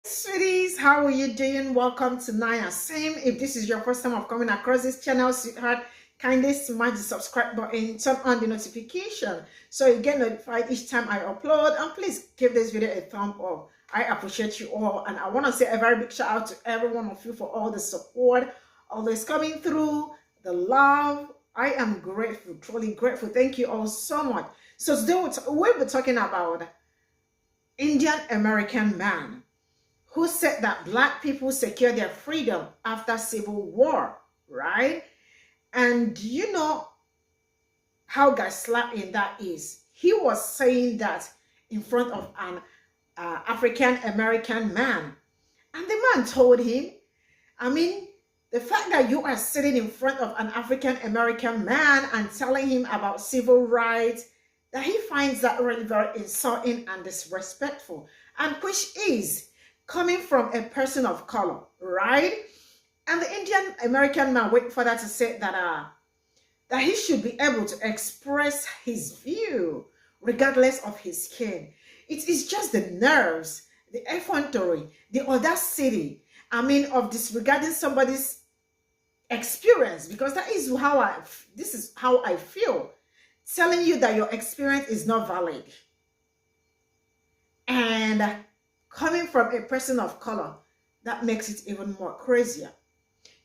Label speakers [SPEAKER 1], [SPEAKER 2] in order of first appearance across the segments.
[SPEAKER 1] Sweeties, how are you doing? Welcome to Naya. Same, if this is your first time of coming across this channel, sweetheart, kindly smash the subscribe button, turn on the notification so you get notified each time I upload, and please give this video a thumb up. I appreciate you all, and I want to say a very big shout out to every one of you for all the support, always coming through, the love. I am grateful, truly grateful. Thank you all so much. So today we'll be talking about Indian American man who said that Black people secure their freedom after Civil War, right? And you know how gaslighting that is. He was saying that in front of an African American man. And the man told him, the fact that you are sitting in front of an African American man and telling him about civil rights, that he finds that really very insulting and disrespectful, and which is coming from a person of color, right? And the Indian American man went further to say that that he should be able to express his view regardless of his skin. It is just the nerves, the effrontery, the audacity, of disregarding somebody's experience, because this is how I feel, telling you that your experience is not valid. And coming from a person of color, that makes it even more crazier.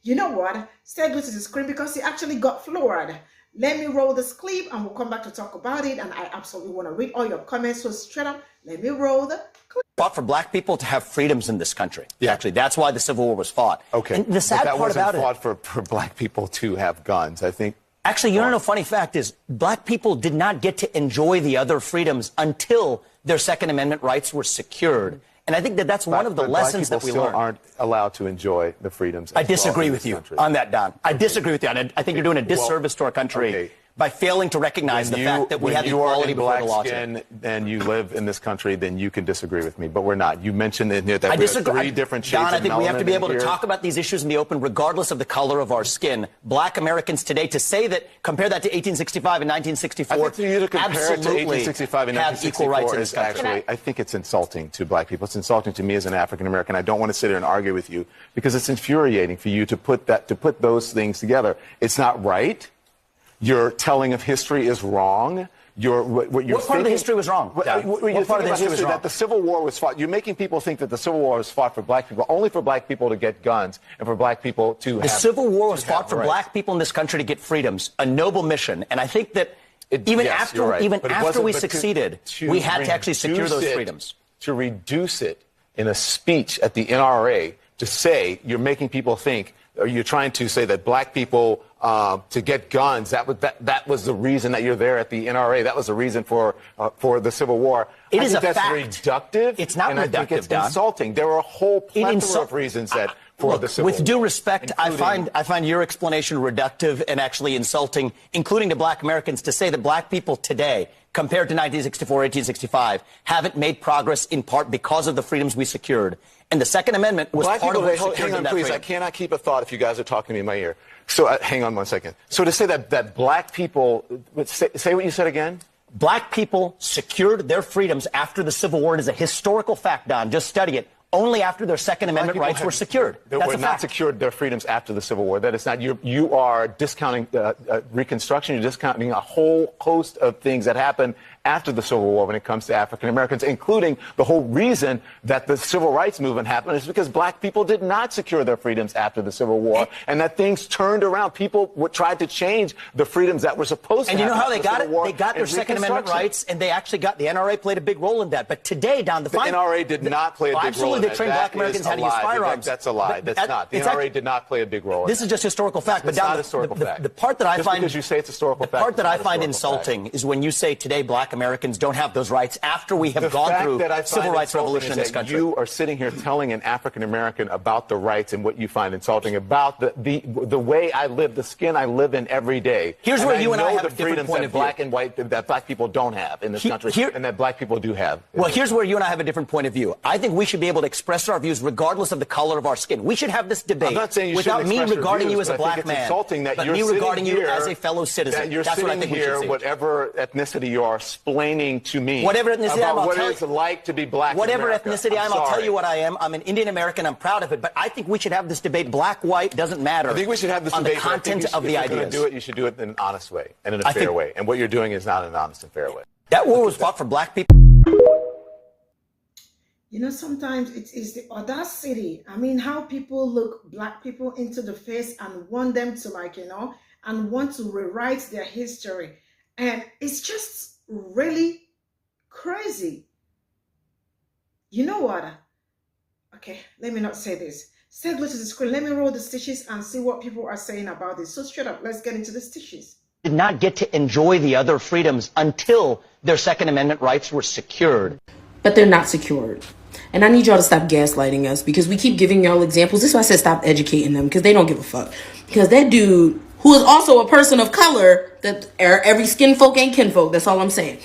[SPEAKER 1] You know what? Stay glued to the screen because he actually got floored. Let me roll this clip and we'll come back to talk about it. And I absolutely want to read all your comments. So straight up, let me roll the clip.
[SPEAKER 2] Fought for Black people to have freedoms in this country. Yeah. Actually, that's why the Civil War was fought.
[SPEAKER 3] Okay.
[SPEAKER 2] And the sad part about it,
[SPEAKER 3] that wasn't fought for Black people to have guns. I think.
[SPEAKER 2] Actually, you know, funny fact is, Black people did not get to enjoy the other freedoms until their Second Amendment rights were secured. And I think that that's one of the lessons that we learned.
[SPEAKER 3] Black people still aren't allowed to enjoy the freedoms.
[SPEAKER 2] I disagree with you on that, Don. I disagree with you. I think you're doing a disservice to our country by failing to recognize the fact that we have equality before the law.
[SPEAKER 3] And you live in this country, then you can disagree with me. But we're not. You mentioned in here that we have three different shades of melanin.
[SPEAKER 2] Don, I think we have to be able to talk about these issues in the open, regardless of the color of our skin. Black Americans today, to say that, compare that to 1865 and 1964,
[SPEAKER 3] I think for you to compare it to
[SPEAKER 2] absolutely
[SPEAKER 3] 1865 and
[SPEAKER 2] have equal rights
[SPEAKER 3] 1964
[SPEAKER 2] in this
[SPEAKER 3] is
[SPEAKER 2] country.
[SPEAKER 3] actually, I think it's insulting to Black people. It's insulting to me as an African American. I don't want to sit here and argue with you because it's infuriating for you to put those things together. It's not right. Your telling of history is wrong.
[SPEAKER 2] What part of the history was wrong?
[SPEAKER 3] What part of the history was wrong? That the Civil War was fought. You're making people think that the Civil War was fought for Black people, only for Black people to get guns and for Black people to have.
[SPEAKER 2] The Civil War was fought for Black people in this country to get freedoms, a noble mission. And I think that even after we succeeded, we had to actually secure those freedoms.
[SPEAKER 3] To reduce it in a speech at the NRA to say you're making people think, or you're trying to say that Black people to get guns, that was the reason that you're there at the NRA. That was the reason for the Civil War.
[SPEAKER 2] It is a
[SPEAKER 3] fact.
[SPEAKER 2] That's
[SPEAKER 3] reductive.
[SPEAKER 2] It's not
[SPEAKER 3] and
[SPEAKER 2] reductive,
[SPEAKER 3] I think it's
[SPEAKER 2] Don.
[SPEAKER 3] insulting. There are a whole plethora of reasons that for the Civil War.
[SPEAKER 2] With due respect, I find your explanation reductive and actually insulting, including to Black Americans, to say that Black people today, compared to 1964, 1865, haven't made progress in part because of the freedoms we secured. And the Second Amendment was part of what secured
[SPEAKER 3] hang on,
[SPEAKER 2] that
[SPEAKER 3] please.
[SPEAKER 2] freedom.
[SPEAKER 3] I cannot keep a thought if you guys are talking to me in my ear. So hang on one second. So to say that Black people, say what you said again.
[SPEAKER 2] Black people secured their freedoms after the Civil War. It is a historical fact, Don. Just study it. Only after their Second Amendment rights were secured.
[SPEAKER 3] They were not secured their freedoms after the Civil War. That is not. You are discounting Reconstruction. You're discounting a whole host of things that happened after the Civil War when it comes to African Americans, including the whole reason that the Civil Rights Movement happened is because Black people did not secure their freedoms after the Civil War, and that things turned around. People tried to change the freedoms that were supposed to happen.
[SPEAKER 2] And you know how they got it? They got their
[SPEAKER 3] Second
[SPEAKER 2] Second Amendment rights, and they actually got the NRA played a big role in that. But today, Don, the
[SPEAKER 3] NRA did not play a big role in that.
[SPEAKER 2] They trained Black Americans how to use firearms.
[SPEAKER 3] That's a lie. That's not. The NRA did not play a big role in that.
[SPEAKER 2] This is just historical fact.
[SPEAKER 3] It's not historical fact.
[SPEAKER 2] The part that I find,
[SPEAKER 3] because you say it's historical fact,
[SPEAKER 2] the part that I find insulting is when you say today Black Americans don't have those rights after we have gone through civil rights revolution in this country.
[SPEAKER 3] You are sitting here telling an African American about the rights and what you find insulting about the way I live, the skin I live in every day.
[SPEAKER 2] Here's where you and I have
[SPEAKER 3] the
[SPEAKER 2] a different
[SPEAKER 3] freedoms
[SPEAKER 2] point
[SPEAKER 3] that
[SPEAKER 2] of view.
[SPEAKER 3] Black and white that Black people don't have in this country, and that Black people do have.
[SPEAKER 2] Well, here's where you and I have a different point of view. I think we should be able to express our views regardless of the color of our skin. We should have this debate
[SPEAKER 3] I'm not saying you
[SPEAKER 2] without me regarding you as a
[SPEAKER 3] but
[SPEAKER 2] Black
[SPEAKER 3] it's
[SPEAKER 2] man,
[SPEAKER 3] insulting that
[SPEAKER 2] but
[SPEAKER 3] you're
[SPEAKER 2] me regarding you
[SPEAKER 3] here,
[SPEAKER 2] as a fellow citizen.
[SPEAKER 3] that you're
[SPEAKER 2] That's what I
[SPEAKER 3] sitting
[SPEAKER 2] think we
[SPEAKER 3] here,
[SPEAKER 2] should see.
[SPEAKER 3] whatever ethnicity you are, explaining to me
[SPEAKER 2] whatever ethnicity
[SPEAKER 3] about
[SPEAKER 2] I'll
[SPEAKER 3] what
[SPEAKER 2] tell
[SPEAKER 3] it's like to be black
[SPEAKER 2] whatever
[SPEAKER 3] in America.
[SPEAKER 2] ethnicity
[SPEAKER 3] I'm
[SPEAKER 2] I'll tell
[SPEAKER 3] sorry.
[SPEAKER 2] you what I am. I'm an Indian American. I'm proud of it. But I think we should have this debate. Black, white, doesn't matter.
[SPEAKER 3] I think we should have this
[SPEAKER 2] on
[SPEAKER 3] debate.
[SPEAKER 2] the content of the
[SPEAKER 3] if you're going
[SPEAKER 2] ideas.
[SPEAKER 3] to do it, you should do it in an honest way and in a fair way. And what you're doing is not an honest and fair way.
[SPEAKER 2] That war was fought for black people.
[SPEAKER 1] You know, sometimes it is the audacity. I mean, how people look black people into the face and want them to, like, you know, and want to rewrite their history. And it's just really crazy. You know what? Okay, let me not say this. Stay glued to the screen. Let me roll the stitches and see what people are saying about this. So straight up, let's get into the stitches.
[SPEAKER 2] Did not get to enjoy the other freedoms until their Second Amendment rights were secured.
[SPEAKER 4] But they're not secured. And I need y'all to stop gaslighting us, because we keep giving y'all examples. This is why I said stop educating them, because they don't give a fuck. Because that dude, who is also a person of color, that every skin folk ain't kinfolk, that's all I'm saying.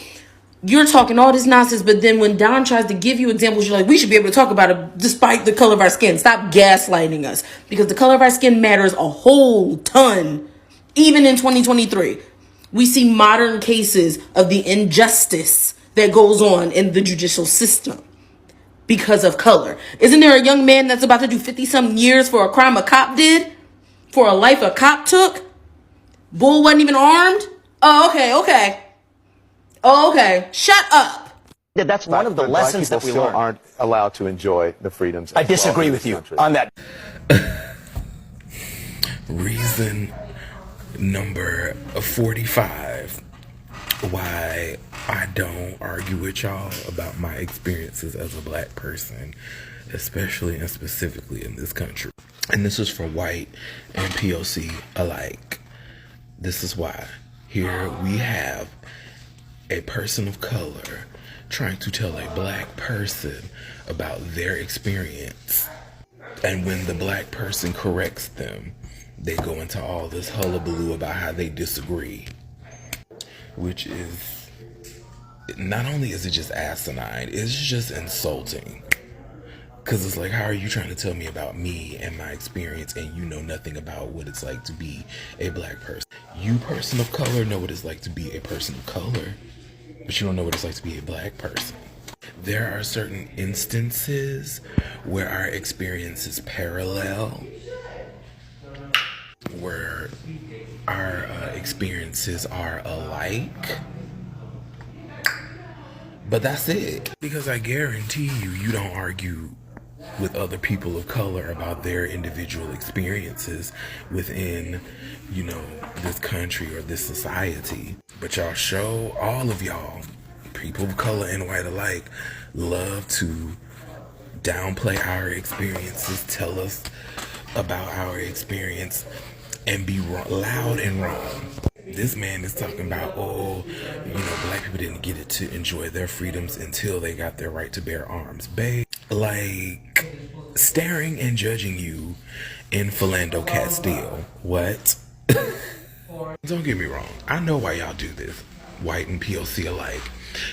[SPEAKER 4] You're talking all this nonsense, but then when Don tries to give you examples, you're like, we should be able to talk about it despite the color of our skin. Stop gaslighting us, because the color of our skin matters a whole ton. Even in 2023, we see modern cases of the injustice that goes on in the judicial system because of color. Isn't there a young man that's about to do 50-something years for a crime a cop did? For a life a cop took? Bull wasn't even armed? Oh, okay. Shut up.
[SPEAKER 2] That's one of the lessons that we
[SPEAKER 3] still
[SPEAKER 2] learned.
[SPEAKER 3] aren't allowed to enjoy the freedoms.
[SPEAKER 2] I disagree with you on that.
[SPEAKER 5] Reason number 45 why I don't argue with y'all about my experiences as a black person, especially and specifically in this country. And this is for white and POC alike. This is why. Here we have a person of color trying to tell a black person about their experience. And when the black person corrects them, they go into all this hullabaloo about how they disagree. Which is, not only is it just asinine, it's just insulting. Because it's like, how are you trying to tell me about me and my experience and you know nothing about what it's like to be a black person? You, person of color, know what it's like to be a person of color, but you don't know what it's like to be a black person. There are certain instances where our experiences parallel, where our experiences are alike, but that's it. Because I guarantee you don't argue with other people of color about their individual experiences within, you know, this country or this society. But y'all show, all of y'all, people of color and white alike, love to downplay our experiences, tell us about our experience, and be loud and wrong. This man is talking about, oh, you know, black people didn't get it to enjoy their freedoms until they got their right to bear arms. Babe, like, staring and judging you in Philando Castile. What? Don't get me wrong. I know why y'all do this, white and POC alike,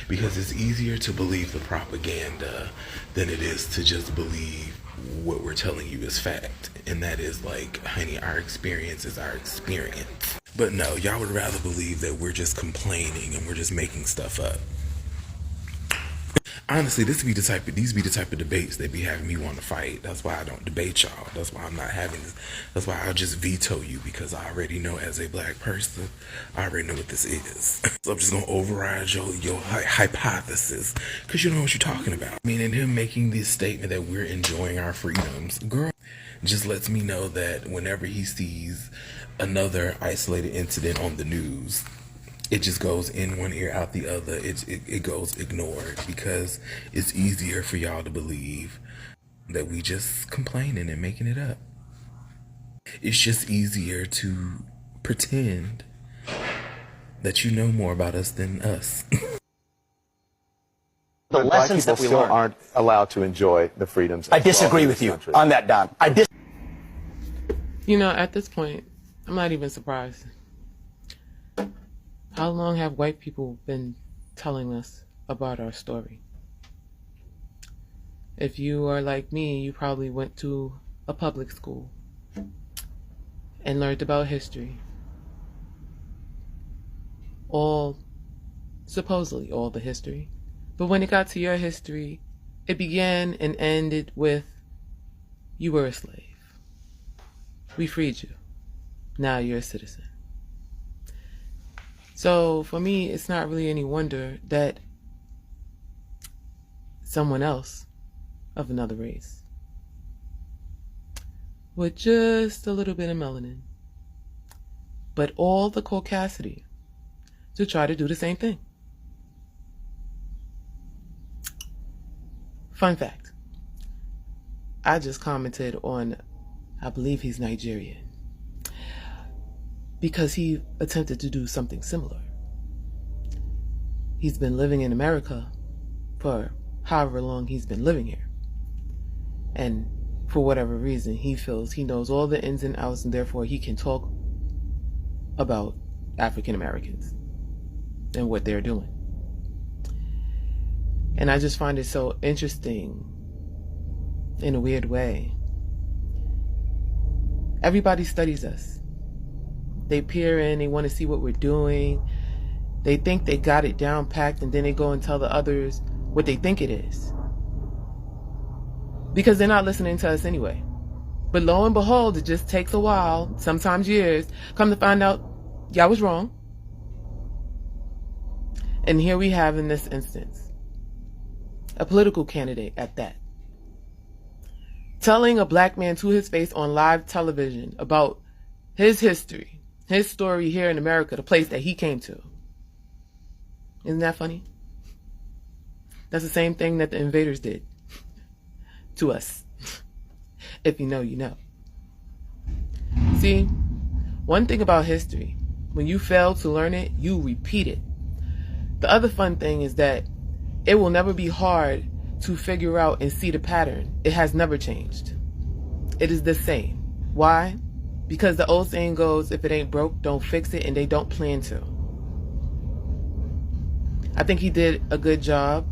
[SPEAKER 5] because it's easier to believe the propaganda than it is to just believe what we're telling you is fact. And that is like, honey, our experience is our experience. But no, y'all would rather believe that we're just complaining and we're just making stuff up. Honestly, these be the type of debates that be having me want to fight. That's why I don't debate y'all. That's why I'm not having this. That's why I'll just veto you, because I already know, as a black person, I already know what this is. So I'm just gonna override your hypothesis, because you know what you're talking about. I mean, and him making this statement that we're enjoying our freedoms, girl, just lets me know that whenever he sees another isolated incident on the news, it just goes in one ear, out the other. It goes ignored, because it's easier for y'all to believe that we just complaining and making it up. It's just easier to pretend that you know more about us than us.
[SPEAKER 2] The lessons that we
[SPEAKER 3] still
[SPEAKER 2] learned.
[SPEAKER 3] aren't allowed to enjoy the freedoms.
[SPEAKER 2] I disagree with you on that, Don.
[SPEAKER 6] You know, at this point, I'm not even surprised. How long have white people been telling us about our story? If you are like me, you probably went to a public school and learned about history. All supposedly all the history. But when it got to your history, it began and ended with, you were a slave. We freed you. Now you're a citizen. So for me, it's not really any wonder that someone else of another race with just a little bit of melanin, but all the caucasity to try to do the same thing. Fun fact, I just commented on, I believe he's Nigerian, because he attempted to do something similar. He's been living in America for however long he's been living here. And for whatever reason, he feels he knows all the ins and outs, and therefore he can talk about African Americans and what they're doing. And I just find it so interesting in a weird way. Everybody studies us. They peer in, they want to see what we're doing. They think they got it down packed, and then they go and tell the others what they think it is. Because they're not listening to us anyway. But lo and behold, it just takes a while, sometimes years, come to find out, y'all was wrong. And here we have in this instance, a political candidate at that, telling a black man to his face on live television about his history, his story here in America, the place that he came to. Isn't that funny? That's the same thing that the invaders did to us. If you know, you know. See, one thing about history, when you fail to learn it, you repeat it. The other fun thing is that it will never be hard to figure out and see the pattern. It has never changed. It is the same. Why? Because the old saying goes, if it ain't broke, don't fix it, and they don't plan to. I think he did a good job,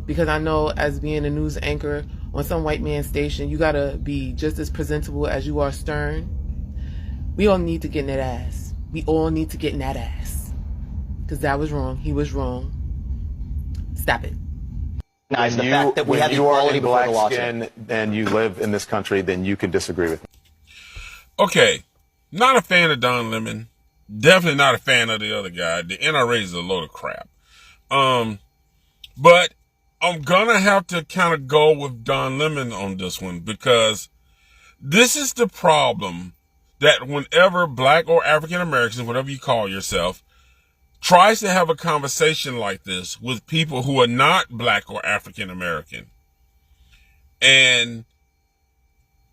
[SPEAKER 6] because I know as being a news anchor on some white man station, you gotta be just as presentable as you are stern. We all need to get in that ass. We all need to get in that ass. Because that was wrong. He was wrong. Stop it.
[SPEAKER 2] The fact that we have
[SPEAKER 3] you are
[SPEAKER 2] equality
[SPEAKER 3] in
[SPEAKER 2] before the
[SPEAKER 3] black
[SPEAKER 2] law.
[SPEAKER 3] skin and you live in this country, then you can disagree with me.
[SPEAKER 7] Okay, not a fan of Don Lemon. Definitely not a fan of the other guy. The NRA is a load of crap. But I'm gonna have to kind of go with Don Lemon on this one, because this is the problem, that whenever black or African Americans, whatever you call yourself, tries to have a conversation like this with people who are not black or African American, and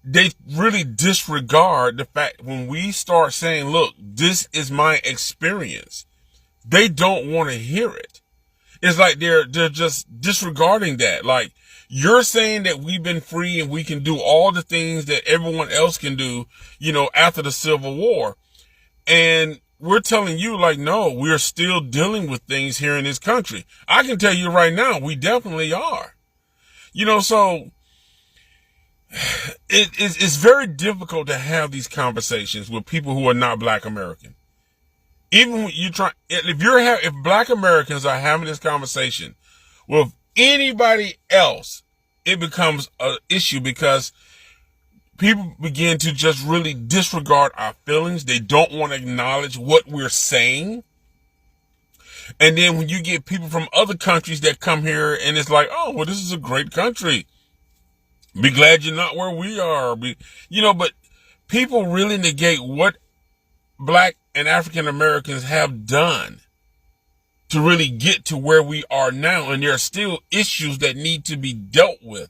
[SPEAKER 7] they really disregard the fact when we start saying, look, this is my experience, they don't want to hear it. It's like they're just disregarding that. Like, you're saying that we've been free and we can do all the things that everyone else can do, after the Civil War. And we're telling you, like, no, we're still dealing with things here in this country. I can tell you right now, we definitely are. So it's very difficult to have these conversations with people who are not black American. Even when if black Americans are having this conversation with anybody else, it becomes an issue, because people begin to just really disregard our feelings. They don't want to acknowledge what we're saying. And then when you get people from other countries that come here and it's like, oh, well, this is a great country. Be glad you're not where we are. But people really negate what black and African Americans have done to really get to where we are now. And there are still issues that need to be dealt with.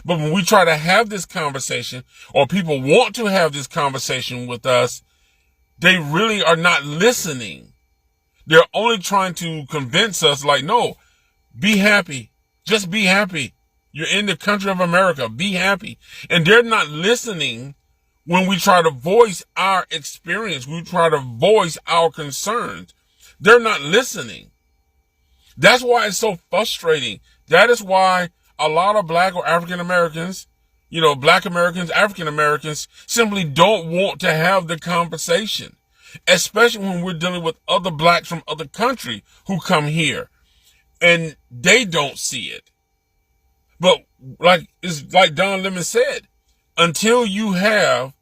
[SPEAKER 7] But when we try to have this conversation, or people want to have this conversation with us, they really are not listening. They're only trying to convince us, like, no, be happy. Just be happy. You're in the country of America. Be happy. And they're not listening when we try to voice our experience. We try to voice our concerns. They're not listening. That's why it's so frustrating. That is why a lot of black or African Americans, black Americans, African Americans, simply don't want to have the conversation. especially when we're dealing with other blacks from other countries who come here and they don't see it. But it's like Don Lemon said, until you have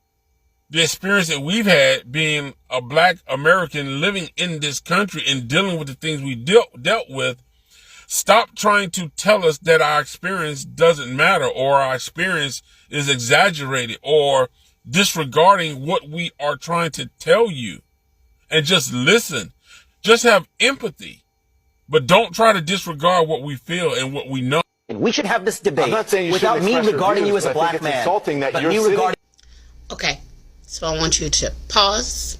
[SPEAKER 7] the experience that we've had being a black American living in this country and dealing with the things we dealt with, stop trying to tell us that our experience doesn't matter or our experience is exaggerated or disregarding what we are trying to tell you, and just listen. Just have empathy, but don't try to disregard what we feel and what we know.
[SPEAKER 2] We should have this debate
[SPEAKER 3] I'm not saying you
[SPEAKER 2] without
[SPEAKER 3] shouldn't
[SPEAKER 2] me
[SPEAKER 3] express your
[SPEAKER 2] regarding
[SPEAKER 3] views,
[SPEAKER 2] you as a
[SPEAKER 3] but I think
[SPEAKER 2] black
[SPEAKER 3] it's
[SPEAKER 2] man.
[SPEAKER 3] insulting that
[SPEAKER 2] but
[SPEAKER 3] you're
[SPEAKER 2] me
[SPEAKER 3] sitting-
[SPEAKER 2] regarding
[SPEAKER 8] Okay, so I want you to pause,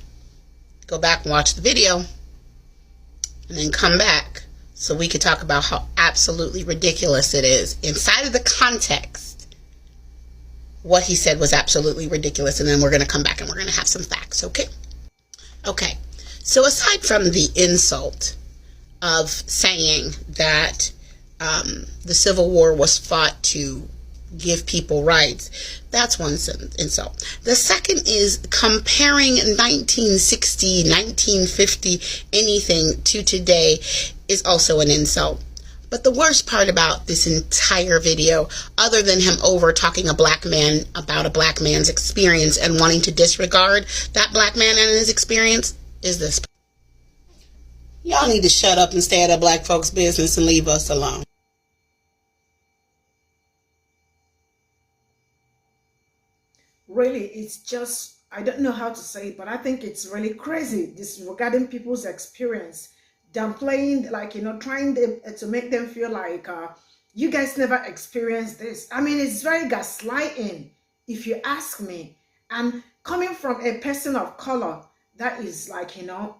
[SPEAKER 8] go back and watch the video, and then come back so we can talk about how absolutely ridiculous it is. Inside of the context, what he said was absolutely ridiculous, and then we're going to come back and we're going to have some facts, okay? Okay, so aside from the insult of saying that the Civil War was fought to give people rights, that's one insult. The second is comparing 1960, 1950, anything to today is also an insult. But the worst part about this entire video, other than him over talking a black man about a black man's experience and wanting to disregard that black man and his experience, is this. Y'all need to shut up and stay out of black folks' business and leave us alone.
[SPEAKER 1] Really, it's just, I don't know how to say it, but I think it's really crazy, this regarding people's experience, downplaying, like, trying to make them feel like you guys never experienced this. I mean, it's very gaslighting, if you ask me. And coming from a person of color, that is like,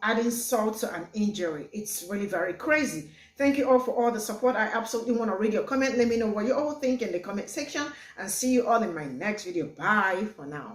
[SPEAKER 1] adding salt to an injury. It's really very crazy. Thank you all for all the support. I absolutely want to read your comment. Let me know what you all think in the comment section, and see you all in my next video. Bye for now.